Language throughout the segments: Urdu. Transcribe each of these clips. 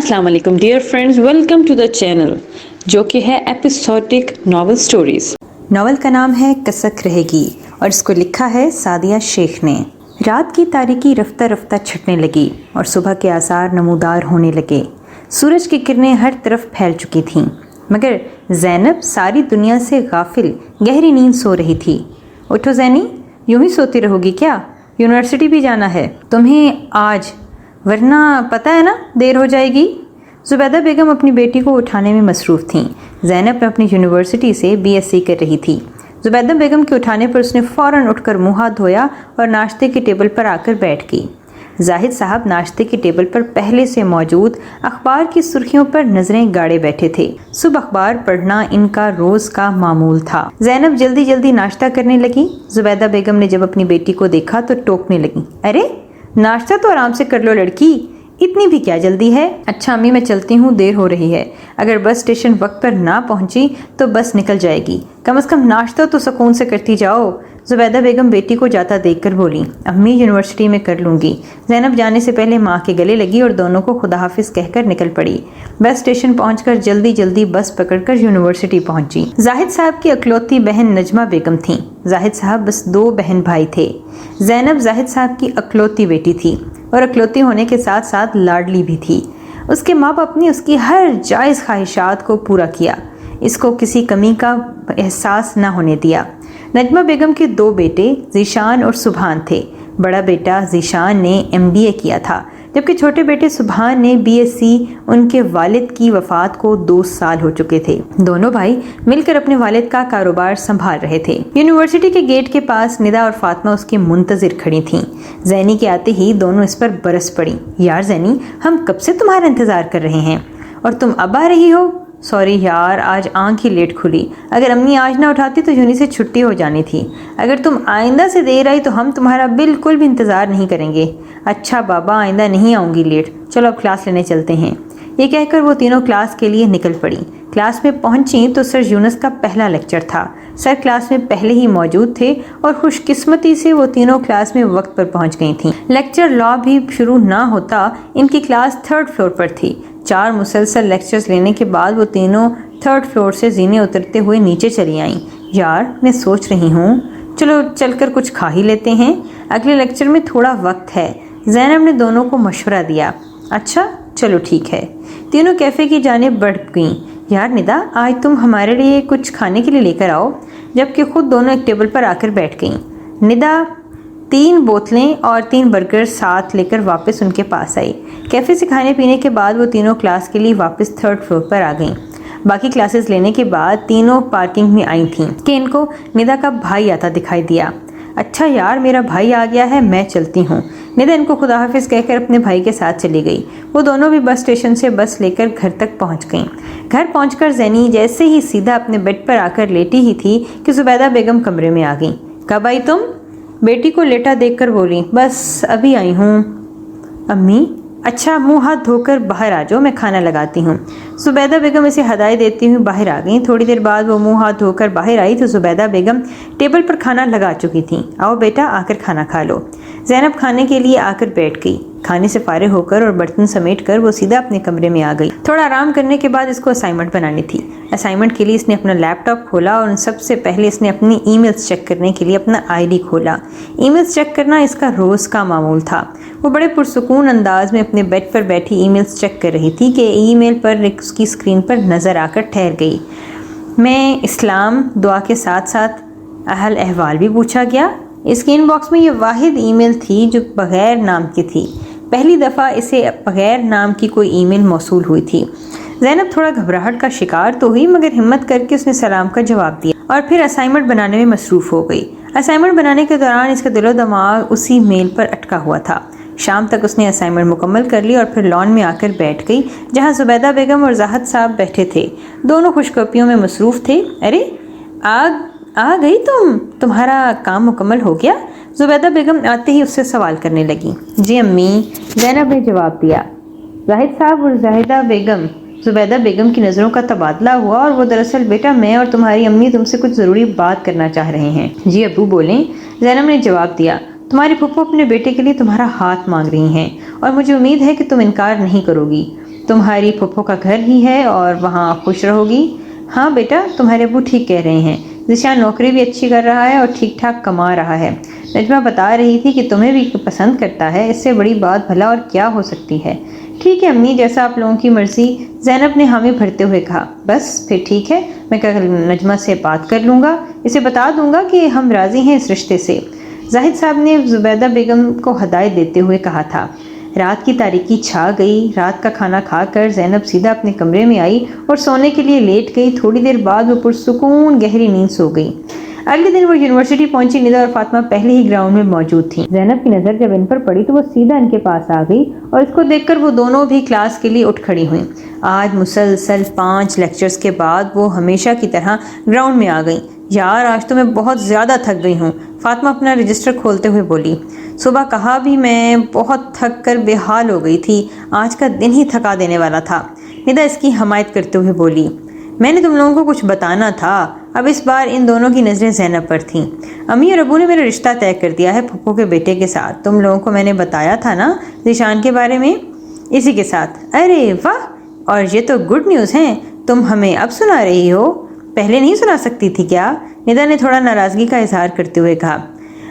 السلام علیکم dear friends, welcome to the channel جو کہ ہے ایپیسوڈک ناول سٹوریز۔ ناول کا نام ہے کسک رہے گی اور اس کو لکھا ہے سعدیہ شیخ نے۔ رات کی تاریکی رفتہ رفتہ چھٹنے لگی اور صبح کے آثار نمودار ہونے لگے۔ سورج کی کرنیں ہر طرف پھیل چکی تھیں، مگر زینب ساری دنیا سے غافل گہری نیند سو رہی تھی۔ اٹھو زینی، یوں ہی سوتی رہو گی کیا؟ یونیورسٹی بھی جانا ہے تمہیں آج، ورنہ پتہ ہے نا دیر ہو جائے گی۔ زبیدہ بیگم اپنی بیٹی کو اٹھانے میں مصروف تھیں۔ زینب اپنی یونیورسٹی سے BSc کر رہی تھی۔ زبیدہ بیگم کے اٹھانے پر اس نے فوراً اٹھ کر منہ ہاتھ دھویا اور ناشتے کے ٹیبل پر آ کر بیٹھ گئی۔ زاہد صاحب ناشتے کے ٹیبل پر پہلے سے موجود اخبار کی سرخیوں پر نظریں گاڑے بیٹھے تھے۔ صبح اخبار پڑھنا ان کا روز کا معمول تھا۔ زینب جلدی جلدی ناشتہ کرنے لگی۔ زبیدہ بیگم نے جب اپنی بیٹی کو دیکھا تو ٹوکنے لگی، ارے ناشتہ تو آرام سے کر لو لڑکی، اتنی بھی کیا جلدی ہے؟ اچھا امی میں چلتی ہوں، دیر ہو رہی ہے۔ اگر بس اسٹیشن وقت پر نہ پہنچی تو بس نکل جائے گی، کم از کم ناشتہ تو سکون سے کرتی جاؤ۔ زبیدہ بیگم بیٹی کو جاتا دیکھ کر بولی، امی یونیورسٹی میں کر لوں گی۔ زینب جانے سے پہلے ماں کے گلے لگی اور دونوں کو خدا حافظ کہہ کر نکل پڑی۔ بس اسٹیشن پہنچ کر جلدی جلدی بس پکڑ کر یونیورسٹی پہنچی۔ زاہد صاحب کی اکلوتی بہن نجمہ بیگم تھیں۔ زاہد صاحب بس 2 بہن بھائی تھے۔ زینب زاہد صاحب کی اکلوتی بیٹی تھی اور اکلوتی ہونے کے ساتھ ساتھ لاڈلی بھی تھی۔ اس کے ماں باپ نے اس کی ہر جائز خواہشات کو پورا کیا، اس کو کسی کمی کا احساس نہ ہونے دیا۔ نجمہ بیگم کے 2 بیٹے ذیشان اور سبحان تھے۔ بڑا بیٹا ذیشان نے MBA کیا تھا، جبکہ چھوٹے بیٹے سبحان نے BSc۔ ان کے والد کی وفات کو 2 سال ہو چکے تھے۔ دونوں بھائی مل کر اپنے والد کا کاروبار سنبھال رہے تھے۔ یونیورسٹی کے گیٹ کے پاس ندا اور فاطمہ اس کے منتظر کھڑی تھیں۔ زینی کے آتے ہی دونوں اس پر برس پڑی، یار زینی ہم کب سے تمہارا انتظار کر رہے ہیں اور تم اب آ رہی ہو؟ سوری یار، آج آنکھ ہی لیٹ کھلی، اگر امی آج نہ اٹھاتی تو یونی سے چھٹی ہو جانی تھی۔ اگر تم آئندہ سے دیر آئی تو ہم تمہارا بالکل بھی انتظار نہیں کریں گے۔ اچھا بابا، آئندہ نہیں آؤں گی لیٹ، چلو اب کلاس لینے چلتے ہیں۔ یہ کہہ کر وہ تینوں کلاس کے لیے نکل پڑی۔ کلاس میں پہنچی تو سر یونس کا پہلا لیکچر تھا۔ سر کلاس میں پہلے ہی موجود تھے اور خوش قسمتی سے وہ تینوں کلاس میں وقت پر پہنچ گئی تھیں۔ لیکچر لا بھی شروع نہ ہوتا ان کی کلاس 3rd فلور پر تھی۔ 4 مسلسل لیکچرز لینے کے بعد وہ تینوں 3rd فلور سے زینے اترتے ہوئے نیچے چلی آئیں۔ یار میں سوچ رہی ہوں چلو چل کر کچھ کھا ہی لیتے ہیں، اگلے لیکچر میں تھوڑا وقت ہے۔ زینب نے دونوں کو مشورہ دیا۔ اچھا چلو ٹھیک ہے۔ تینوں کیفے کی جانب بڑھ گئیں۔ یار ندا، آج تم ہمارے لیے کچھ کھانے کے لیے لے کر آؤ، جبکہ خود دونوں ایک ٹیبل پر آ کر بیٹھ گئیں۔ ندا 3 بوتلیں اور 3 برگر ساتھ لے کر واپس ان کے پاس آئی۔ کیفے سے کھانے پینے کے بعد وہ تینوں کلاس کے لیے واپس 3rd فلور پر آ گئیں۔ باقی کلاسز لینے کے بعد تینوں پارکنگ میں آئی تھیں کہ ان کو ندا کا بھائی آتا دکھائی دیا۔ اچھا یار میرا بھائی آ گیا ہے، میں چلتی ہوں۔ ندا ان کو خدا حافظ کہہ کر اپنے بھائی کے ساتھ چلی گئی۔ وہ دونوں بھی بس اسٹیشن سے بس لے کر گھر تک پہنچ گئیں۔ گھر پہنچ کر زینی جیسے ہی سیدھا اپنے بیڈ پر آ کر لیٹی ہی تھی کہ زبیدہ بیگم کمرے میں آ گئیں۔ کب آئی تم؟ بیٹی کو لیٹا دیکھ کر بولی، بس ابھی آئی ہوں۔ امی؟ اچھا منہ ہاتھ دھو کر باہر آ جاؤ، میں کھانا لگاتی ہوں۔ زبیدہ بیگم اسے ہدایت دیتی ہوئی باہر آ گئیں۔ تھوڑی دیر بعد وہ منہ ہاتھ دھو کر باہر آئی تو زبیدہ بیگم ٹیبل پر کھانا لگا چکی تھیں۔ آؤ بیٹا آ کر کھانا کھا لو۔ زینب کھانے کے لیے آ کر بیٹھ گئی۔ کھانے سے فارغ ہو کر اور برتن سمیٹ کر وہ سیدھا اپنے کمرے میں آ گئی۔ تھوڑا آرام کرنے کے بعد اس کو اسائنمنٹ بنانی تھی۔ اسائنمنٹ کے لیے اس نے اپنا لیپ ٹاپ کھولا اور سب سے پہلے اس نے اپنی ای میلز چیک کرنے کے لیے اپنا ID کھولا۔ ای میلز چیک کرنا اس کا روز کا معمول تھا۔ وہ بڑے پرسکون انداز میں اپنے بیڈ پر بیٹھی ای میلز چیک کر رہی تھی کہ ای میل پر اس کی اسکرین پر نظر آ کر ٹھہر گئی۔ میں اسلام دعا کے ساتھ ساتھ اہل احوال بھی پوچھا گیا۔ اس کے ان باکس میں یہ واحد ای میل تھی جو بغیر نام کی تھی۔ پہلی دفعہ اسے بغیر نام کی کوئی ای میل موصول ہوئی تھی۔ زینب تھوڑا گھبراہٹ کا شکار تو ہوئی، مگر ہمت کر کے اس نے سلام کا جواب دیا اور پھر اسائنمنٹ بنانے میں مصروف ہو گئی۔ اسائنمنٹ بنانے کے دوران اس کا دل و دماغ اسی میل پر اٹکا ہوا تھا۔ شام تک اس نے اسائنمنٹ مکمل کر لی اور پھر لان میں آ کر بیٹھ گئی جہاں زبیدہ بیگم اور زاہد صاحب بیٹھے تھے۔ دونوں خوشگپیوں میں مصروف تھے۔ ارے آ گئی تمہارا کام مکمل ہو گیا؟ زبیدہ بیگم آتے ہی اس سے سوال کرنے لگی۔ جی امی، زینب نے جواب دیا۔ زاہد صاحب اور زبیدہ بیگم کی نظروں کا تبادلہ ہوا اور وہ دراصل بیٹا میں اور تمہاری امی تم سے کچھ ضروری بات کرنا چاہ رہے ہیں۔ جی ابو بولیں، زینب نے جواب دیا۔ تمہاری پھپھو اپنے بیٹے کے لیے تمہارا ہاتھ مانگ رہی ہیں اور مجھے امید ہے کہ تم انکار نہیں کرو گی۔ تمہاری پھپھو کا گھر ہی ہے اور وہاں خوش رہو گی۔ ہاں بیٹا، تمہارے ابو ٹھیک کہہ رہے ہیں، ذیشان نوکری بھی اچھی کر رہا ہے اور ٹھیک ٹھاک کما رہا ہے۔ نجمہ بتا رہی تھی کہ تمہیں بھی پسند کرتا ہے، اس سے بڑی بات بھلا اور کیا ہو سکتی ہے۔ ٹھیک ہے امی، جیسا آپ لوگوں کی مرضی، زینب نے حامی بھرتے ہوئے کہا۔ بس پھر ٹھیک ہے، میں کل نجمہ سے بات کر لوں گا، اسے بتا دوں گا کہ ہم راضی ہیں اس رشتے سے۔ زاہد صاحب نے زبیدہ بیگم کو ہدایت دیتے ہوئے کہا تھا۔ رات کی تاریکی چھا گئی۔ رات کا کھانا کھا کر زینب سیدھا اپنے کمرے میں آئی اور سونے کے لیے لیٹ گئی۔ تھوڑی دیر بعد وہ پرسکون گہری نیند سو گئی۔ اگلے دن وہ یونیورسٹی پہنچی۔ ندا اور فاطمہ پہلے ہی گراؤنڈ میں موجود تھیں۔ زینب کی نظر جب ان پر پڑی تو وہ سیدھا ان کے پاس آ گئی اور اس کو دیکھ کر وہ دونوں بھی کلاس کے لیے اٹھ کھڑی ہوئیں۔ آج مسلسل 5 لیکچرز کے بعد وہ ہمیشہ کی طرح گراؤنڈ میں آ گئیں۔ یار آج تو میں بہت زیادہ تھک گئی ہوں، فاطمہ اپنا رجسٹر کھولتے ہوئے بولی۔ صبح کہا بھی میں بہت تھک کر بے حال ہو گئی تھی، آج کا دن ہی تھکا دینے والا تھا۔ ندا اس کی حمایت کرتے ہوئے بولی، میں نے تم لوگوں کو کچھ بتانا تھا۔ اب اس بار ان دونوں کی نظریں زینب پر تھیں۔ امی اور ابو نے میرا رشتہ طے کر دیا ہے پھپھو کے بیٹے کے ساتھ۔ تم لوگوں کو میں نے بتایا تھا نا ذیشان کے بارے میں، اسی کے ساتھ۔ ارے واہ، اور یہ تو گڈ نیوز ہیں، تم ہمیں اب سنا رہی ہو، پہلے نہیں سنا سکتی تھی کیا؟ ندا نے تھوڑا ناراضگی کا اظہار کرتے ہوئے کہا۔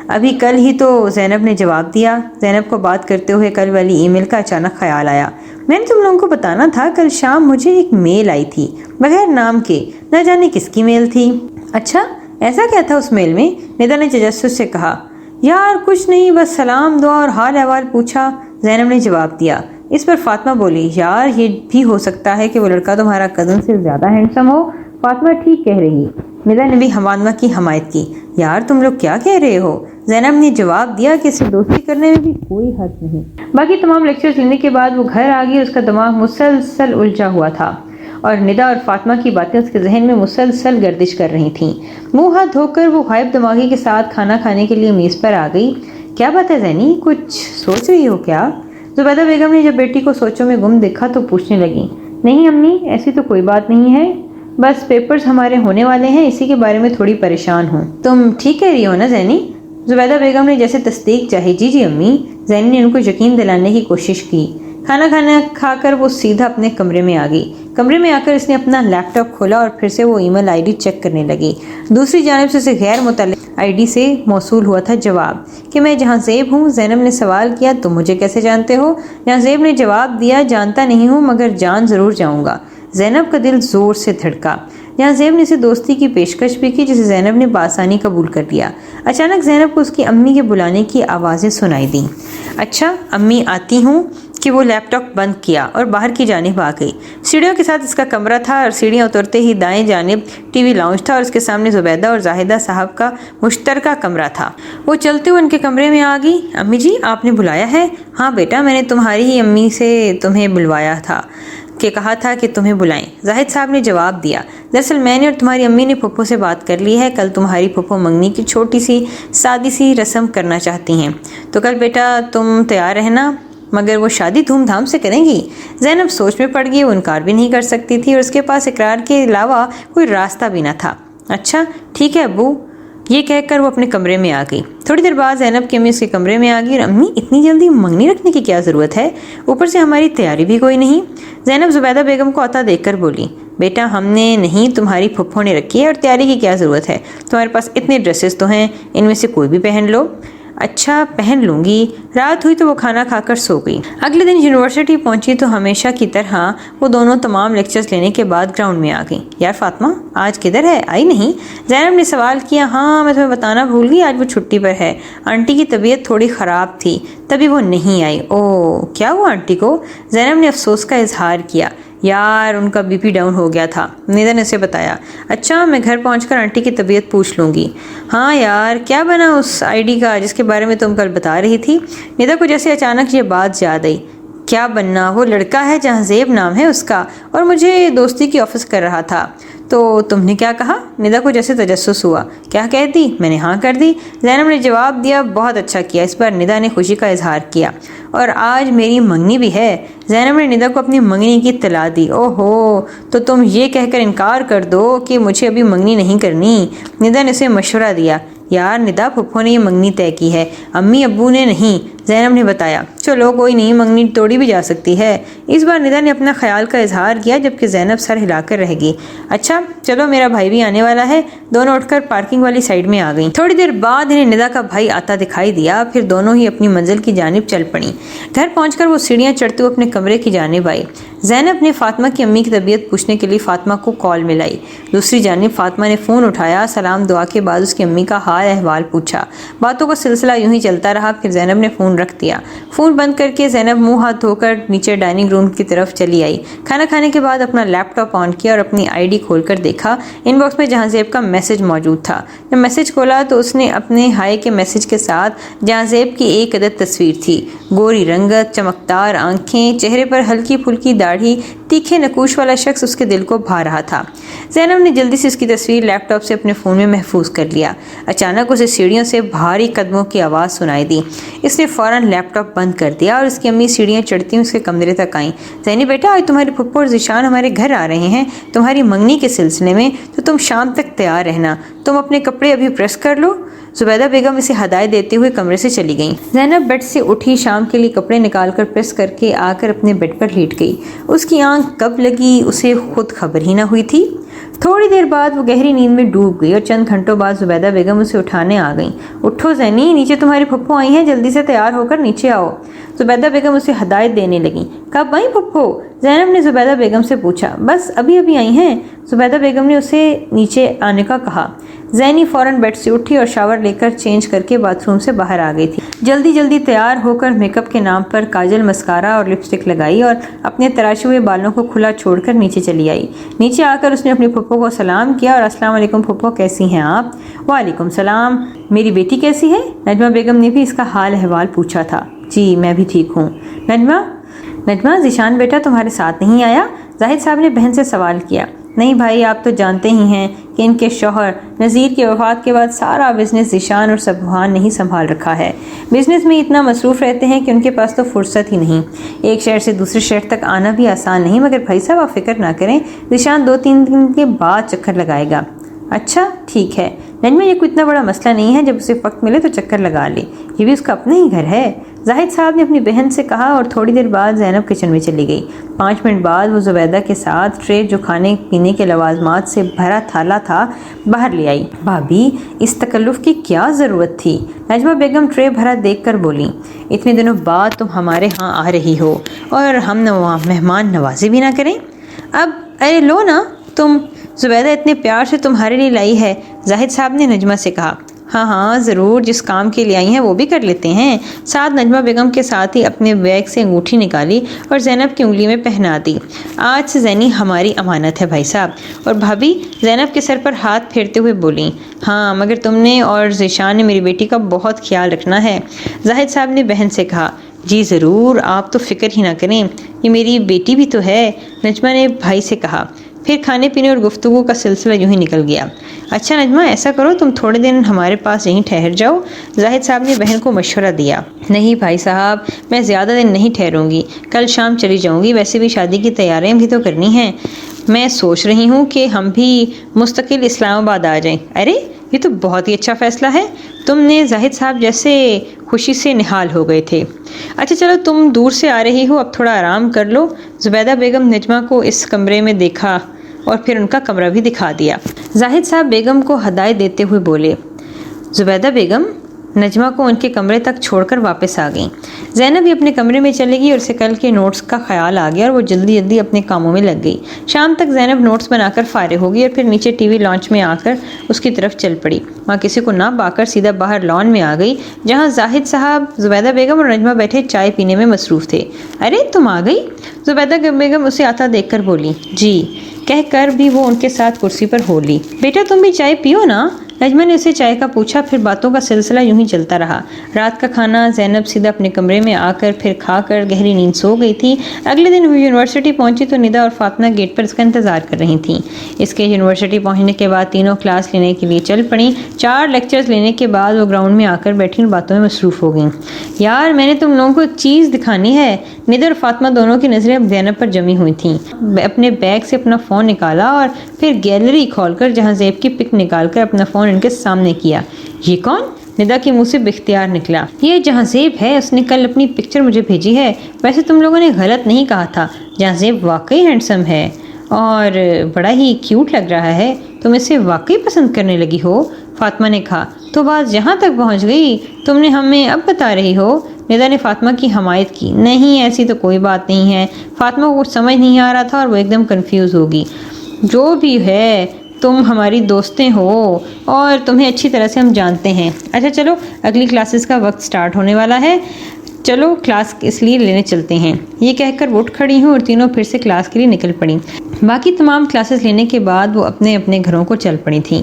ابھی کل ہی تو، زینب نے جواب دیا۔ زینب کو بات کرتے ہوئے کل والی ای میل کا اچانک خیال آیا۔ میں نے تم لوگوں کو بتانا تھا، کل شام مجھے ایک میل آئی تھی بغیر نام کے، نہ جانے کس کی میل تھی۔ اچھا، ایسا کیا تھا اس میل میں؟ ندا نے تجسس سے کہا۔ یار کچھ نہیں، بس سلام دعا اور حال احوال پوچھا، زینب نے جواب دیا۔ اس پر فاطمہ بولی، یار یہ بھی ہو سکتا ہے کہ وہ لڑکا تمہارا کزن سے زیادہ ہینڈسم ہو۔ فاطمہ ٹھیک کہہ رہی۔ ندا نے بھی فاطمہ کی حمایت کی۔ یار تم لوگ کیا کہہ رہے ہو؟ زینب نے جواب دیا کہ اسے دوستی کرنے میں بھی کوئی حد نہیں۔ باقی تمام لیکچرز لینے کے بعد وہ گھر آ گئی۔ اس کا دماغ مسلسل الجھا ہوا تھا اور ندا اور فاطمہ کی باتیں اس کے ذہن میں مسلسل گردش کر رہی تھیں۔ منہ ہاتھ دھو کر وہ غائب دماغی کے ساتھ کھانا کھانے کے لیے میز پر آ گئی۔ کیا بات ہے زینی، کچھ سوچ رہی ہو کیا؟ زبیدہ بیگم نے جب بیٹی کو سوچوں میں گم دیکھا تو پوچھنے لگی۔ نہیں امی، ایسی تو کوئی بات نہیں ہے، بس پیپرز ہمارے ہونے والے ہیں، اسی کے بارے میں تھوڑی پریشان ہوں۔ تم ٹھیک کہہ رہی ہو نا زینی؟ زبیدہ بیگم نے جیسے تصدیق چاہی۔ جی جی امی، زینی نے ان کو یقین دلانے کی کوشش کی۔ کھانا کھا کر وہ سیدھا اپنے کمرے میں آ گئی۔ کمرے میں آ کر اس نے اپنا لیپ ٹاپ کھولا اور پھر سے وہ ای میل آئی ڈی چیک کرنے لگی۔ دوسری جانب سے اسے غیر متعلق آئی ڈی سے موصول ہوا تھا جواب کہ میں جہاں زیب ہوں۔ زینب نے سوال کیا، تم مجھے کیسے جانتے ہو؟ جہاں زیب نے جواب دیا، جانتا نہیں ہوں مگر جان ضرور جاؤں گا۔ زینب کا دل زور سے دھڑکا۔ جہاں زیب نے اسے دوستی کی پیشکش بھی کی جسے زینب نے بآسانی قبول کر لیا۔ اچانک زینب کو اس کی امی کے بلانے کی آوازیں سنائی دیں۔ اچھا امی آتی ہوں کہ وہ لیپ ٹاپ بند کیا اور باہر کی جانب آ گئی۔ سیڑھیوں کے ساتھ اس کا کمرہ تھا اور سیڑھیاں اترتے ہی دائیں جانب ٹی وی لاؤنج تھا اور اس کے سامنے زبیدہ اور زاہدہ صاحب کا مشترکہ کمرہ تھا۔ وہ چلتے ہوئے ان کے کمرے میں آ گئی۔ امی جی آپ نے بلایا ہے؟ ہاں بیٹا، میں نے تمہاری ہی امی سے تمہیں بلوایا تھا کہ کہا تھا کہ تمہیں بلائیں، زاہد صاحب نے جواب دیا۔ دراصل میں نے اور تمہاری امی نے پھپھو سے بات کر لی ہے، کل تمہاری پھپھو منگنی کی چھوٹی سی سادی سی رسم کرنا چاہتی ہیں، تو کل بیٹا تم تیار رہنا، مگر وہ شادی دھوم دھام سے کریں گی؟ زینب سوچ میں پڑ گئی، وہ انکار بھی نہیں کر سکتی تھی اور اس کے پاس اقرار کے علاوہ کوئی راستہ بھی نہ تھا۔ اچھا ٹھیک ہے ابو، یہ کہہ کر وہ اپنے کمرے میں آ گئی۔ تھوڑی دیر بعد زینب کی امی اس کے کمرے میں آ گئی اور امی اتنی جلدی منگنی رکھنے کی کیا ضرورت ہے؟ اوپر سے ہماری تیاری بھی کوئی نہیں۔ زینب زبیدہ بیگم کو آتا دیکھ کر بولی، بیٹا ہم نے نہیں، تمہاری پھپھو نے رکھی ہے، اور تیاری کی کیا ضرورت ہے؟ تمہارے پاس اتنے ڈریسز تو ہیں، ان میں سے کوئی بھی پہن لو۔ اچھا پہن لوں گی۔ رات ہوئی تو وہ کھانا کھا کر سو گئی۔ اگلے دن یونیورسٹی پہنچی تو ہمیشہ کی طرح وہ دونوں تمام لیکچرز لینے کے بعد گراؤنڈ میں آ گئی۔ یار فاطمہ آج کدھر ہے، آئی نہیں؟ زینب نے سوال کیا۔ ہاں میں تمہیں بتانا بھول گئی، آج وہ چھٹی پر ہے، آنٹی کی طبیعت تھوڑی خراب تھی تبھی وہ نہیں آئی۔ اوہ کیا ہوا آنٹی کو؟ زینب نے افسوس کا اظہار کیا۔ یار ان کا بی پی ڈاؤن ہو گیا تھا، ندا نے اسے بتایا۔ اچھا میں گھر پہنچ کر آنٹی کی طبیعت پوچھ لوں گی۔ ہاں یار کیا بنا اس آئی ڈی کا جس کے بارے میں تم کل بتا رہی تھی؟ ندا کو جیسے اچانک یہ بات یاد آئی۔ کیا بننا، وہ لڑکا ہے جہاں زیب نام ہے اس کا، اور مجھے دوستی کی آفس کر رہا تھا۔ تو تم نے کیا کہا؟ ندا کو جیسے تجسس ہوا۔ کیا کہتی؟ میں نے ہاں کر دی، زینب نے جواب دیا۔ بہت اچھا کیا، اس پر ندا نے خوشی کا اظہار کیا۔ اور آج میری منگنی بھی ہے، زینب نے ندا کو اپنی منگنی کی اطلاع دی۔ اوہو، تو تم یہ کہہ کر انکار کر دو کہ مجھے ابھی منگنی نہیں کرنی، ندا نے اسے مشورہ دیا۔ یار ندا پھپھو نے یہ منگنی طے کی ہے، امی ابو نے نہیں، زینب نے بتایا چلو کوئی نہیں، منگنی توڑی بھی جا سکتی ہے۔ اس بار ندا نے اپنا خیال کا اظہار کیا جبکہ زینب سر ہلا کر رہ گئی۔ اچھا چلو میرا بھائی بھی آنے والا ہے۔ دونوں اٹھ کر پارکنگ والی سائیڈ میں آ گئیں۔ تھوڑی دیر بعد انہیں ندا کا بھائی آتا دکھائی دیا، پھر دونوں ہی اپنی منزل کی جانب چل پڑیں۔ گھر پہنچ کر وہ سیڑھیاں چڑھتے ہوئے اپنے کمرے کی جانب آئی۔ زینب نے فاطمہ کی امی کی طبیعت پوچھنے کے لیے فاطمہ کو کال ملائی۔ دوسری جانب فاطمہ نے فون اٹھایا، سلام دعا کے بعد اس کی امی کا حال احوال پوچھا۔ باتوں کا سلسلہ یوں ہی چلتا رہا، پھر زینب نے فون رکھ دیا۔ فون بند کر کے زینب منہ ہاتھ دھو کر نیچے ڈائننگ روم کی طرف چلی آئی۔ کھانا کھانے کے بعد اپنا لیپ ٹاپ آن کیا اور اپنی آئی ڈی کھول کر دیکھا۔ ان باکس میں جہانزیب کا میسج موجود تھا۔ جب میسج کھولا تو اس نے اپنے ہائے کے میسج کے ساتھ جہانزیب کی ایک عدد تصویر تھی۔ گوری رنگت، چمکدار آنکھیں، چہرے پر ہلکی پھلکی داڑھی، تیکھے نقوش والا شخص اس کے دل کو بھا رہا تھا۔ زینب نے جلدی سے اس کی تصویر لیپ ٹاپ سے اپنے فون میں محفوظ کر لیا۔ اچانک اسے سیڑھیوں سے بھاری قدموں کی آواز سنائی دی۔ اس نے فوراً لیپ ٹاپ بند کر دیا اور اس کی امی سیڑھیاں چڑھتی ہوئی اس کے کمرے تک آئیں۔ زینی بیٹا آج تمہارے پھپھو اور ذیشان ہمارے گھر آ رہے ہیں تمہاری منگنی کے سلسلے میں، تو تم شام تک تیار رہنا۔ تم اپنے کپڑے ابھی پریس کر لو۔ زبیدہ بیگم اسے ہدایت دیتے ہوئے کمرے سے چلی گئیں۔ زینب بیڈ سے اٹھی، شام کے لیے کپڑے نکال کر پریس کر کے آ کر اپنے بیڈ پر لیٹ گئی۔ اس کی آنکھ کب لگی اسے خود خبر ہی نہ ہوئی تھی۔ تھوڑی دیر بعد وہ گہری نیند میں ڈوب گئی اور چند گھنٹوں بعد زبیدہ بیگم اسے اٹھانے آ گئیں۔ اٹھو زینی، نیچے تمہاری پھپھو آئی ہیں، جلدی سے تیار ہو کر نیچے آؤ۔ زبیدہ بیگم اسے ہدایت دینے لگیں۔ کب آئیں پھپھو؟ زینب نے زبیدہ بیگم سے پوچھا۔ بس ابھی آئی ہیں۔ زبیدہ بیگم نے اسے نیچے آنے کا کہا۔ زینی فوراً بیڈ سے اٹھی اور شاور لے کر چینج کر کے باتھ روم سے باہر آ گئی تھی۔ جلدی جلدی تیار ہو کر میک اپ کے نام پر کاجل، مسکارا اور لپسٹک لگائی اور اپنے تراشے ہوئے بالوں کو کھلا چھوڑ کر نیچے چلی آئی۔ نیچے آ کر اس نے اپنی پھپھو کو سلام کیا اور السلام علیکم پھپھو، کیسی ہیں آپ؟ وعلیکم السلام، میری بیٹی کیسی ہے؟ نجمہ بیگم نے بھی اس کا حال احوال پوچھا تھا۔ جی میں بھی ٹھیک ہوں۔ نجمہ ذیشان بیٹا تمہارے ساتھ نہیں آیا؟ زاہد صاحب نے بہن سے سوال کیا۔ نہیں بھائی، آپ تو جانتے ہی ہیں کہ ان کے شوہر نذیر کی وفات کے بعد سارا بزنس ذیشان اور سبحان نے ہی سنبھال رکھا ہے۔ بزنس میں اتنا مصروف رہتے ہیں کہ ان کے پاس تو فرصت ہی نہیں۔ ایک شہر سے دوسرے شہر تک آنا بھی آسان نہیں، مگر بھائی صاحب آپ فکر نہ کریں، ذیشان 2-3 دن کے بعد چکر لگائے گا۔ اچھا ٹھیک ہے نجمہ، یہ کوئی اتنا بڑا مسئلہ نہیں ہے، جب اسے وقت ملے تو چکر لگا لے، یہ بھی اس کا اپنا ہی گھر ہے، زاہد صاحب نے اپنی بہن سے کہا۔ اور تھوڑی دیر بعد زینب کچن میں چلی گئی۔ 5 منٹ بعد وہ زبیدہ کے ساتھ ٹرے جو کھانے پینے کے لوازمات سے بھرا تھالا تھا باہر لے آئی۔ بھابی اس تکلف کی کیا ضرورت تھی؟ نجمہ بیگم ٹرے بھرا دیکھ کر بولی۔ اتنے دنوں بعد تم ہمارے ہاں آ رہی ہو اور ہم مہمان نوازی بھی نہ کریں؟ اب ارے لو نا تم، زبیدہ اتنے پیار سے تمہارے لیے لائی ہے، زاہد صاحب نے نجمہ سے کہا۔ ہاں ضرور، جس کام کے لیے آئی ہیں وہ بھی کر لیتے ہیں۔ ساتھ نجمہ بیگم کے ساتھ ہی اپنے بیگ سے انگوٹھی نکالی اور زینب کی انگلی میں پہنا دی۔ آج سے زینی ہماری امانت ہے بھائی صاحب۔ اور بھابی زینب کے سر پر ہاتھ پھیرتے ہوئے بولیں، ہاں مگر تم نے اور ذیشان نے میری بیٹی کا بہت خیال رکھنا ہے، زاہد صاحب نے بہن سے کہا۔ جی ضرور، آپ تو فکر ہی نہ کریں، یہ میری بیٹی بھی تو ہے، نجمہ نے بھائی سے کہا۔ پھر کھانے پینے اور گفتگو کا سلسلہ یوں ہی نکل گیا۔ اچھا نجمہ ایسا کرو تم تھوڑے دن ہمارے پاس یہیں ٹھہر جاؤ، زاہد صاحب نے بہن کو مشورہ دیا۔ نہیں بھائی صاحب، میں زیادہ دن نہیں ٹھہروں گی، کل شام چلی جاؤں گی، ویسے بھی شادی کی تیاریاں بھی تو کرنی ہیں۔ میں سوچ رہی ہوں کہ ہم بھی مستقل اسلام آباد آ جائیں۔ ارے یہ تو بہت ہی اچھا فیصلہ ہے، تم نے زاہد صاحب جیسے خوشی سے نہال ہو گئے تھے۔ اچھا چلو تم دور سے آ رہی ہو، اب تھوڑا آرام کر لو۔ زبیدہ بیگم نجمہ کو اس کمرے میں دیکھا اور پھر ان کا کمرہ بھی دکھا دیا۔ زاہد صاحب بیگم کو ہدایت دیتے ہوئے بولے۔ زبیدہ بیگم نجمہ کو ان کے کمرے تک چھوڑ کر واپس آ گئیں۔ زینب بھی اپنے کمرے میں چلے گئی اور اسے کل کے نوٹس کا خیال آ گیا اور وہ جلدی جلدی اپنے کاموں میں لگ گئی۔ شام تک زینب نوٹس بنا کر فارغ ہو گئی اور پھر نیچے ٹی وی لانچ میں آ کر اس کی طرف چل پڑی۔ وہاں کسی کو نہ پا کر سیدھا باہر لان میں آ گئی، جہاں زاہد صاحب، زبیدہ بیگم اور نجمہ بیٹھے چائے پینے میں مصروف تھے۔ ارے تم آ گئی؟ زبیدہ بیگم اسے آتا دیکھ کر بولی۔ جی کہہ کر بھی وہ ان کے ساتھ کرسی پر ہو لی۔ بیٹا تم بھی چائے پیو نا، نجمہ نے اسے چائے کا پوچھا۔ پھر باتوں کا سلسلہ یوں ہی چلتا رہا۔ رات کا کھانا زینب سیدھا اپنے کمرے میں آ کر پھر کھا کر گہری نیند سو گئی تھی۔ اگلے دن وہ یونیورسٹی پہنچی تو ندا اور فاطمہ گیٹ پر اس کا انتظار کر رہی تھیں۔ اس کے یونیورسٹی پہنچنے کے بعد تینوں کلاس لینے کے لیے چل پڑیں۔ 4 لیکچرز لینے کے بعد وہ گراؤنڈ میں آ کر بیٹھی اور باتوں میں مصروف ہو گئیں۔ یار میں نے تم لوگوں کو ایک چیز دکھانی ہے۔ ندا اور فاطمہ دونوں کی نظریں اب زینب پر جمی ہوئی تھیں۔ اپنے بیگ سے اپنا فون نکالا اور پھر گیلری کھول کر جہاں زیب کی پک نکال کر اپنا فون ان کے سامنے کیا۔ یہ کون؟ ندا کے منہ سے باختیار نکلا۔ یہ جہاں-زیب ہے، اس نے کل اپنی پکچر مجھے بھیجی ہے۔ ویسے تم لوگوں نے غلط نہیں کہا تھا، جہاں-زیب واقعی ہینڈسم ہے اور بڑا ہی کیوٹ لگ رہا ہے۔ تم اسے واقعی پسند کرنے لگی ہو؟ فاطمہ نے کہا۔ تو بات یہاں تک پہنچ گئی، تم نے ہمیں اب بتا رہی ہو؟ ندا نے فاطمہ کی حمایت کی۔ نہیں، ایسی تو کوئی بات نہیں ہے۔ فاطمہ کو کچھ سمجھ نہیں آ رہا تھا اور وہ ایک دم کنفیوز ہوگی۔ جو بھی ہے، تم ہماری دوستیں ہو اور تمہیں اچھی طرح سے ہم جانتے ہیں۔ اچھا چلو، اگلی کلاسز کا وقت سٹارٹ ہونے والا ہے، چلو کلاس اس لیے لینے چلتے ہیں۔ یہ کہہ کر وہ اٹھ کھڑی ہوں اور تینوں پھر سے کلاس کے لیے نکل پڑیں۔ باقی تمام کلاسز لینے کے بعد وہ اپنے اپنے گھروں کو چل پڑی تھیں۔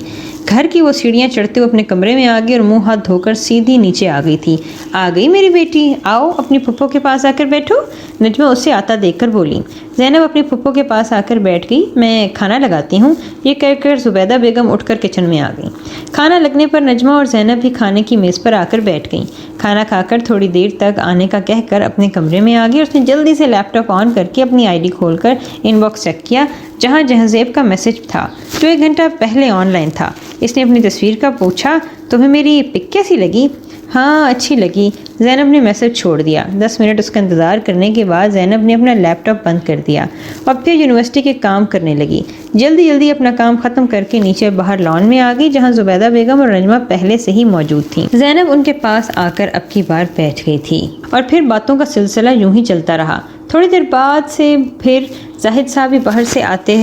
گھر کی وہ سیڑھیاں چڑھتے ہوئے اپنے کمرے میں آ گئی اور منہ ہاتھ دھو کر سیدھی نیچے آ گئی تھی۔ آ گئی میری بیٹی، آؤ اپنی پھپھو کے پاس آ کر بیٹھو، نجمہ اسے آتا دیکھ کر بولی۔ زینب اپنی پھپھو کے پاس آ کر بیٹھ گئی۔ میں کھانا لگاتی ہوں، یہ کہہ کر زبیدہ بیگم اٹھ کر کچن میں آ گئی۔ کھانا لگنے پر نجمہ اور زینب بھی کھانے کی میز پر آ کر بیٹھ گئیں۔ کھانا کھا کر تھوڑی دیر تک آنے کا کہہ کر اپنے کمرے میں آ گئی۔ اس نے جلدی سے لیپ ٹاپ آن کر کے اپنی آئی ڈی کھول کر ان باکس چیک کیا، جہاں جہاں-زیب کا میسج تھا جو 1 گھنٹہ پہلے آن لائن تھا۔ اس نے اپنی تصویر کا پوچھا، تمہیں میری پک کیسی لگی؟ ہاں اچھی لگی، زینب نے میسج چھوڑ دیا۔ 10 منٹ اس کا انتظار کرنے کے بعد زینب نے اپنا لیپ ٹاپ بند کر دیا اور پھر یونیورسٹی کے کام کرنے لگی۔ جلدی جلدی اپنا کام ختم کر کے نیچے باہر لان میں آ گئی، جہاں زبیدہ بیگم اور نجمہ پہلے سے ہی موجود تھیں۔ زینب ان کے پاس آ کر اب کی بار بیٹھ گئی تھی اور پھر باتوں کا سلسلہ یوں ہی چلتا رہا۔ تھوڑی دیر بعد سے پھر زاہد صاحب بھی باہر سے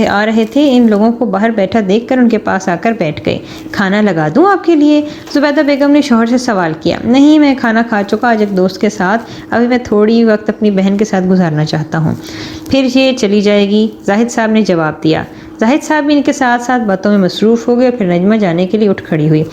آ رہے تھے۔ ان لوگوں کو باہر بیٹھا دیکھ کر ان کے پاس آ کر بیٹھ گئے۔ کھانا لگا دوں آپ کے لیے؟ زبیدہ بیگم نے شوہر سے سوال کیا۔ نہیں، میں کھانا کھا چکا، آج ایک دوست کے ساتھ، ابھی میں تھوڑی وقت اپنی بہن کے ساتھ گزارنا چاہتا ہوں، پھر یہ چلی جائے گی، زاہد صاحب نے جواب دیا۔ زاہد صاحب بھی ان کے ساتھ ساتھ باتوں میں مصروف ہو گئے اور پھر نجمہ جانے کے لیے اٹھ کھڑی ہوئی۔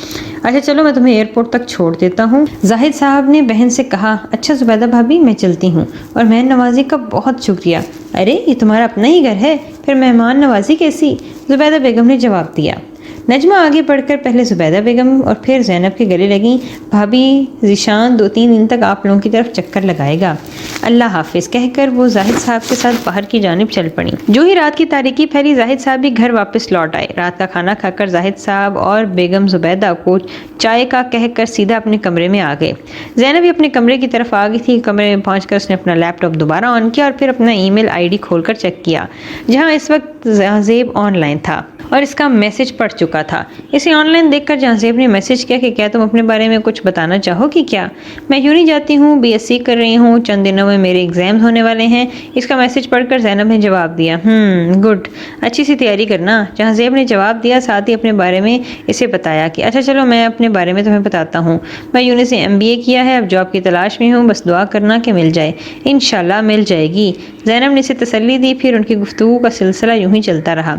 اچھا چلو، میں تمہیں ایئرپورٹ تک چھوڑ دیتا ہوں، زاہد صاحب نے بہن سے کہا۔ اچھا زبیدہ بھابی، میں چلتی ہوں، اور مہمان نوازی کا بہت شکریہ۔ ارے یہ تمہارا اپنا ہی گھر ہے، پھر مہمان نوازی کیسی؟ زبیدہ بیگم نے جواب دیا۔ نجمہ آگے بڑھ کر پہلے زبیدہ بیگم اور پھر زینب کے گلے لگیں۔ بھابی، ذیشان 2-3 دن تک آپ لوگوں کی طرف چکر لگائے گا، اللہ حافظ کہہ کر وہ زاہد صاحب کے ساتھ باہر کی جانب چل پڑیں۔ جو ہی رات کی تاریکی پھیلی، زاہد صاحب بھی گھر واپس لوٹ آئے۔ رات کا کھانا کھا کر زاہد صاحب اور بیگم زبیدہ کو چائے کا کہہ کر سیدھا اپنے کمرے میں آ گئے۔ زینب بھی اپنے کمرے کی طرف آ گئی تھی۔ کمرے میں پہنچ کر اس نے اپنا لیپ ٹاپ دوبارہ آن کیا اور پھر اپنا ای میل آئی ڈی کھول کر چیک کیا، جہاں اس وقت جہاں-زیب آن لائن تھا اور اس کا میسج پڑھ چکا تھا۔ اسے آن لائن دیکھ کر جہاں-زیب نے میسج کیا کہ کیا تم اپنے بارے میں کچھ بتانا چاہو گی کیا؟ میں یوں نہیں جاتی ہوں، بی ایس سی کر رہی ہوں، چند دنوں میں میرے ایگزامز ہونے والے ہیں۔ اس کا میسج پڑھ کر زینب نے جواب دیا۔ گڈ، اچھی سی تیاری کرنا، جہاں-زیب نے جواب دیا، ساتھ ہی اپنے بارے میں اسے بتایا کہ اچھا چلو میں اپنے بارے میں تمہیں بتاتا ہوں، میں یونی سے MBA کیا ہے، اب جاب کی تلاش میں ہوں، بس دعا کرنا کہ مل جائے، انشاءاللہ مل جائے گی۔ زینب نے اسے تسلی دی۔ پھر ان کی گفتگو کا سلسلہ یوں ہی چلتا رہا۔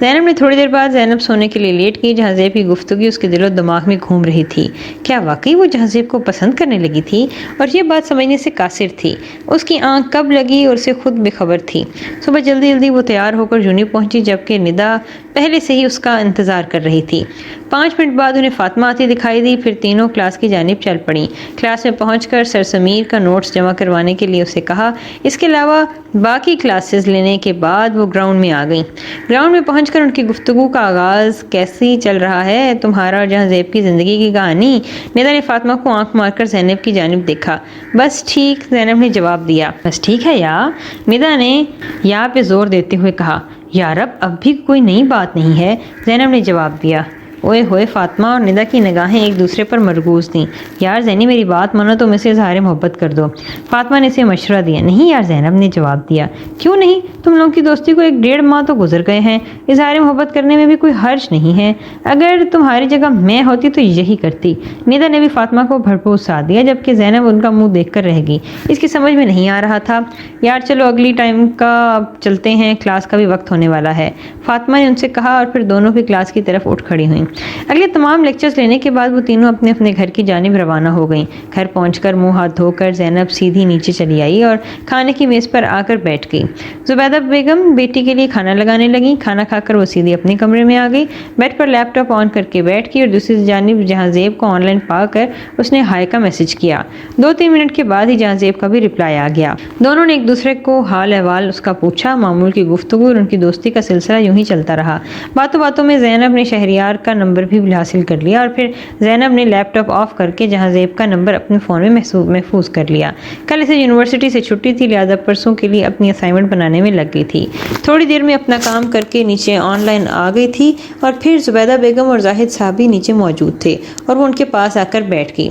زینب نے تھوڑی دیر بعد زینب سونے کے لیے لیٹ کی۔ جہاں-زیب کی گفتگو اس کے دل و دماغ میں گھوم رہی تھی۔ کیا واقعی وہ جہاں-زیب کو پسند کرنے لگی تھی؟ اور یہ بات سمجھنے سے قاصر تھی۔ اس کی آنکھ کب لگی اور اسے خود بے خبر تھی۔ صبح جلدی جلدی وہ تیار ہو کر یونی پہنچی، جبکہ ندا پہلے سے ہی اس کا انتظار کر رہی تھی۔ 5 منٹ بعد انہیں فاطمہ آتی دکھائی دی۔ پھر تینوں کلاس کی جانب چل پڑیں۔ کلاس میں پہنچ کر سر سمیر کا نوٹس جمع کروانے کے لیے اسے کہا۔ اس کے علاوہ باقی کلاسز لینے کے بعد وہ گراؤنڈ میں آ گئیں۔ گراؤنڈ میں پہنچ کر ان کی گفتگو کا آغاز، کیسی چل رہا ہے تمہارا اور جہاں-زیب کی زندگی کی کہانی؟ ندا نے فاطمہ کو آنکھ مار کر زینب کی جانب دیکھا۔ بس ٹھیک، زینب نے جواب دیا۔ بس ٹھیک ہے یا؟ ندا نے یا پہ زور دیتے ہوئے کہا۔ یا رب، اب بھی کوئی نئی بات نہیں ہے، زینب نے جواب دیا۔ اوئے ہوئے، فاطمہ اور ندا کی نگاہیں ایک دوسرے پر مرکوز تھیں۔ یار زینی، میری بات مانو تو مجھ سے اظہار محبت کر دو، فاطمہ نے اسے مشورہ دیا۔ نہیں یار، زینب نے جواب دیا۔ کیوں نہیں؟ تم لوگوں کی دوستی کو 1-1.5 ماہ تو گزر گئے ہیں، اظہار محبت کرنے میں بھی کوئی حرج نہیں ہے، اگر تمہاری جگہ میں ہوتی تو یہی کرتی۔ ندا نے بھی فاطمہ کو بھرپور ساتھ دیا، جبکہ زینب ان کا منہ دیکھ کر رہ گئی۔ اس کی سمجھ میں نہیں آ رہا تھا۔ یار چلو اگلی ٹائم کا اب چلتے ہیں، کلاس کا بھی وقت ہونے والا ہے، فاطمہ نے ان سے کہا، اور پھر دونوں بھی کلاس کی طرف اٹھ کھڑی ہوئیں۔ اگلے تمام لیکچرز لینے کے بعد وہ تینوں اپنے اپنے گھر کی جانب روانہ ہو گئیں۔ گھر پہنچ کر منہ ہاتھ دھو کر زینب سیدھی نیچے چلی آئی اور کھانے کی میز پر آ کر بیٹھ گئی۔ زبیدہ بیگم بیٹی کے لیے کھانا لگانے لگیں۔ کھانا کھا کر وہ سیدھی اپنے کمرے میں آ گئی، بیڈ پر لیپ ٹاپ آن کر کے بیٹھ گئی اور دوسری جانب جہاں-زیب کو آن لائن پا کر اس نے ہائے کا میسج کیا۔ 2-3 منٹ کے بعد ہی جہاں-زیب کا بھی رپلائی آ گیا۔ دونوں نے ایک دوسرے کو حال احوال اس کا پوچھا۔ معمول کی گفتگو اور ان کی دوستی کا سلسلہ یوں ہی چلتا رہا۔ باتوں باتوں میں زینب نے شہریار کا نمبر بھی حاصل کر لیا اور پھر زینب نے لیپ ٹاپ آف کر کے جہاں زیب کا نمبر اپنے فون میں محفوظ کر لیا۔ کل اسے یونیورسٹی سے چھٹی تھی، لہٰذا پرسوں کے لیے اپنی اسائنمنٹ بنانے میں لگ گئی تھی۔ تھوڑی دیر میں اپنا کام کر کے نیچے آن لائن آ گئی تھی اور پھر زبیدہ بیگم اور زاہد صاحب بھی نیچے موجود تھے اور وہ ان کے پاس آ کر بیٹھ گئی۔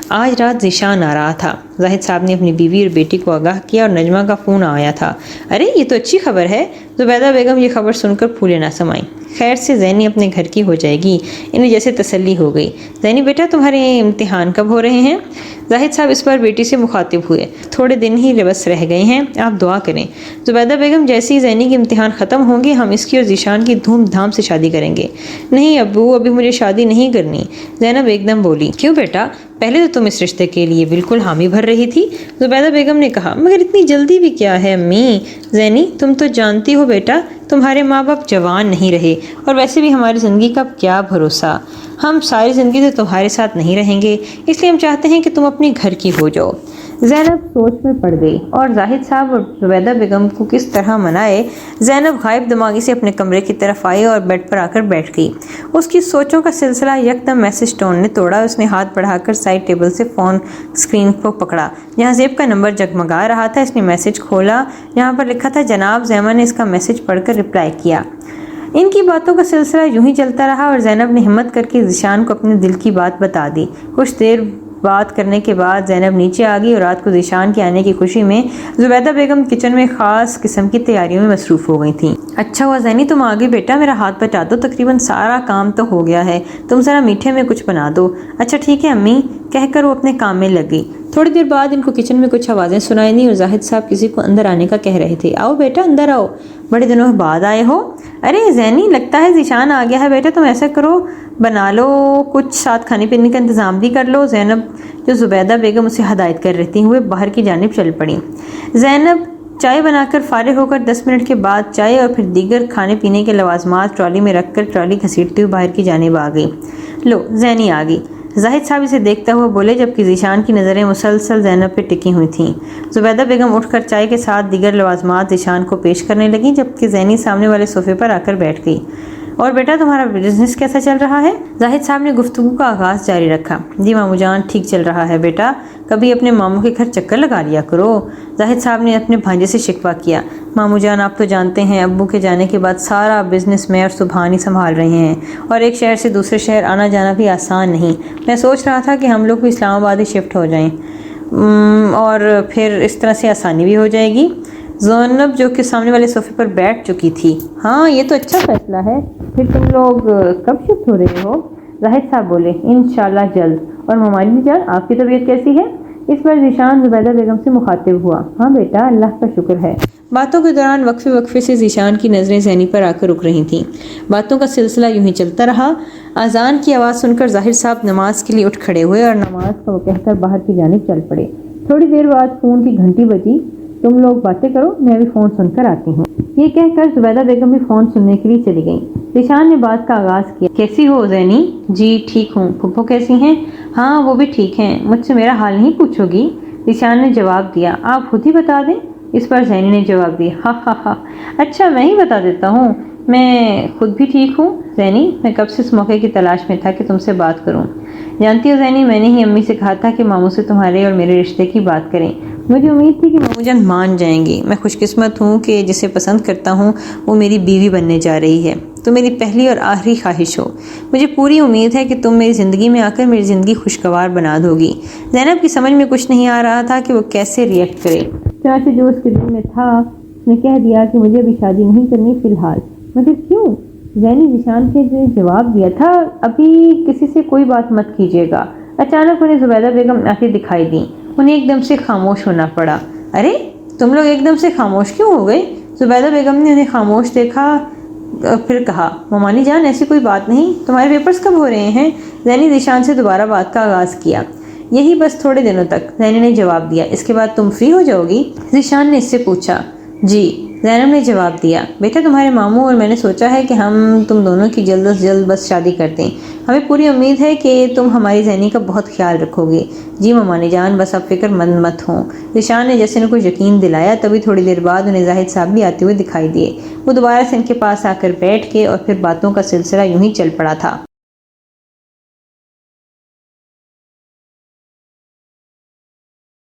آج رات ذیشان آ رہا تھا۔ زاہد صاحب نے اپنی بیوی اور بیٹی کو آگاہ کیا اور نجمہ کا فون آیا تھا۔ ارے یہ تو اچھی خبر ہے۔ زبیدہ بیگم یہ خبر سن کر پھولے نہ سمائیں۔ خیر سے زینی اپنے گھر کی ہو جائے گی۔ انہیں جیسے تسلی ہو گئی۔ زینی بیٹا تمہارے امتحان کب ہو رہے ہیں؟ زاہد صاحب اس بار بیٹی سے مخاطب ہوئے۔ تھوڑے دن ہی بس رہ گئے ہیں، آپ دعا کریں۔ زبیدہ بیگم جیسے ہی زینی کے امتحان ختم ہوں گے ہم اس کی اور ذیشان کی دھوم دھام سے شادی کریں گے۔ نہیں ابو، ابھی مجھے شادی نہیں کرنی، زینب ایک دم بولی۔ کیوں بیٹا؟ پہلے تو تم اس رشتے کے لیے بالکل حامی بھر رہی تھی، زبیدہ بیگم نے کہا۔ مگر اتنی جلدی بھی کیا ہے امی؟ زینی تم تو جانتی ہو بیٹا تمہارے ماں باپ جوان نہیں رہے، اور ویسے بھی ہماری زندگی کا کیا بھروسہ، ہم ساری زندگی تو تمہارے ساتھ نہیں رہیں گے، اس لیے ہم چاہتے ہیں کہ تم اپنے گھر کی ہو جاؤ۔ زینب سوچ میں پڑ گئی اور زاہد صاحب اور زبیدہ بیگم کو کس طرح منائے۔ زینب غائب دماغی سے اپنے کمرے کی طرف آئی اور بیڈ پر آ کر بیٹھ گئی۔ اس کی سوچوں کا سلسلہ یکدم میسج ٹون نے توڑا۔ اس نے ہاتھ بڑھا کر سائڈ ٹیبل سے فون اسکرین کو پکڑا جہاں زیب کا نمبر جگمگا رہا تھا۔ اس نے میسج کھولا جہاں پر لکھا تھا جناب زیما نے اس کا میسج پڑھ کر رپلائی کیا۔ ان کی باتوں کا سلسلہ یوں ہی چلتا رہا اور زینب نے ہمت کر کے ذیشان کو اپنے دل کی بات بتا دی۔ کچھ دیر بات کرنے کے بعد زینب نیچے آ گئی اور رات کو ذیشان کے آنے کی خوشی میں زبیدہ بیگم کچن میں خاص قسم کی تیاریوں میں مصروف ہو گئی تھیں۔ اچھا ہوا زینی تم آ گئی بیٹا، میرا ہاتھ بٹا دو، تقریباً سارا کام تو ہو گیا ہے، تم ذرا میٹھے میں کچھ بنا دو۔ اچھا ٹھیک ہے امی، کہہ کر وہ اپنے کام میں لگ گئی۔ تھوڑی دیر بعد ان کو کچن میں کچھ آوازیں سنائی دیں اور زاہد صاحب کسی کو اندر آنے کا کہہ رہے تھے۔ آؤ بیٹا اندر آؤ، بڑے دنوں بعد آئے ہو۔ ارے زینی لگتا ہے ذیشان آ گیا ہے بیٹا، تم ایسا کرو بنا لو کچھ، ساتھ کھانے پینے کا انتظام بھی کر لو۔ زینب جو زبیدہ بیگم اسے ہدایت کر رہتی ہوئے باہر کی جانب چل پڑی۔ زینب چائے بنا کر فارغ ہو کر 10 منٹ کے بعد چائے اور پھر دیگر کھانے پینے کے لوازمات ٹرالی میں رکھ کر ٹرالی گھسیٹتے ہوئے باہر کی جانب آ گئی۔ لو زینی آ گئی، زاہد صاحب اسے دیکھتا ہوا بولے، جبکہ ذیشان کی نظریں مسلسل زینب پہ ٹکی ہوئی تھیں۔ زبیدہ بیگم اٹھ کر چائے کے ساتھ دیگر لوازمات ذیشان کو پیش کرنے لگیں، جبکہ زینی سامنے والے صوفے پر آ کر بیٹھ گئی۔ اور بیٹا تمہارا بزنس کیسا چل رہا ہے؟ زاہد صاحب نے گفتگو کا آغاز جاری رکھا۔ جی مامو جان ٹھیک چل رہا ہے بیٹا، کبھی اپنے ماموں کے گھر چکر لگا لیا کرو۔ زاہد صاحب نے اپنے بھانجے سے شکوہ کیا۔ مامو جان آپ تو جانتے ہیں ابو کے جانے کے بعد سارا بزنس میں اور سبحانی سنبھال رہے ہیں، اور ایک شہر سے دوسرے شہر آنا جانا بھی آسان نہیں۔ میں سوچ رہا تھا کہ ہم لوگ بھی اسلام آباد ہی شفٹ ہو جائیں اور پھر اس طرح سے آسانی بھی ہو جائے گی۔ زینب جو کہ سامنے والے صوفے پر بیٹھ چکی تھی، ہاں یہ تو اچھا فیصلہ ہے، پھر تم لوگ کب شفٹ ہو رہے ہو؟ زاہد صاحب بولے انشاءاللہ جلد۔ اور ممانی جان آپ کی طبیعت کیسی ہے؟ اس پر ذیشان زبیدہ بیگم سے مخاطب ہوا۔ ہاں بیٹا اللہ کا شکر ہے۔ باتوں کے دوران وقفے وقفے سے ذیشان کی نظریں زینی پر آ کر رک رہی تھیں۔ باتوں کا سلسلہ یوں ہی چلتا رہا۔ اذان کی آواز سن کر ظاہر صاحب نماز کے لیے اٹھ کھڑے ہوئے اور نماز کا وہ کہہ کر باہر کی جانب چل پڑے۔ تھوڑی دیر بعد فون کی گھنٹی بجی۔ تم لوگ باتیں کرو، میں بھی فون سن کر آتی ہوں۔ یہ کہہ کر زبیدہ بیگم بھی فون سننے کے لیے چلی گئیں۔ ذیشان نے بات کا آغاز کیا۔ کیسی ہو زینی؟ جی ٹھیک ہوں۔ پھپھو کیسی ہیں؟ ہاں وہ بھی ٹھیک ہیں، مجھ سے میرا حال نہیں پوچھو گی؟ ذیشان نے جواب دیا۔ آپ خود ہی بتا دیں۔ اس پر زینی نے جواب دیا، ہاں ہاں ہاں اچھا میں ہی بتا دیتا ہوں، میں خود بھی ٹھیک ہوں زینی، میں کب سے اس موقع کی تلاش میں تھا کہ تم سے بات کروں۔ جانتی ہو زینی، میں نے ہی امی سے کہا تھا کہ ماموں سے تمہارے اور میرے رشتے کی بات کریں۔ مجھے امید تھی کہ ماموں جان مان جائیں گی۔ میں خوش قسمت ہوں کہ جسے پسند کرتا ہوں وہ میری بیوی بننے جا رہی ہے۔ تو میری پہلی اور آخری خواہش ہو۔ مجھے پوری امید ہے کہ تم میری زندگی میں آ کر میری زندگی خوشگوار بنا دو گی۔ زینب کی سمجھ میں کچھ نہیں آ رہا تھا کہ وہ کیسے ریئیکٹ کرے۔ چنانچہ جو اس کے دل میں تھا اس نے کہہ دیا کہ مجھے ابھی شادی نہیں کرنی فی الحال۔ مگر کیوں؟ زینی ذیشان کے جو جواب دیا تھا ابھی کسی سے کوئی بات مت کیجیے گا۔ اچانک انہیں زبیدہ بیگم آتی دکھائی دیں۔ انہیں ایک دم سے خاموش ہونا پڑا۔ ارے تم لوگ ایک دم سے خاموش کیوں ہو گئے؟ زبیدہ بیگم نے انہیں خاموش دیکھا، پھر کہا ممانی جان ایسی کوئی بات نہیں، تمہارے پیپرز کب ہو رہے ہیں؟ زینی ذیشان سے دوبارہ بات کا آغاز کیا۔ یہی بس تھوڑے دنوں تک، زینی نے جواب دیا۔ اس کے بعد تم فری ہو جاؤ گی؟ ذیشان نے اس سے پوچھا۔ جی، زینب نے جواب دیا۔ بیٹا تمہارے ماموں اور میں نے سوچا ہے کہ ہم تم دونوں کی جلد از جلد بس شادی کر دیں۔ ہمیں پوری امید ہے کہ تم ہماری زینی کا بہت خیال رکھو گے۔ جی ممانی جان بس آپ فکر مند مت ہوں۔ ذیشان نے جیسے انہیں کچھ یقین دلایا۔ تبھی تھوڑی دیر بعد انہیں زاہد صاحب بھی آتے ہوئے دکھائی دیے۔ وہ دوبارہ سے ان کے پاس آ کر بیٹھ گئے اور پھر باتوں کا سلسلہ یوں ہی چل پڑا تھا۔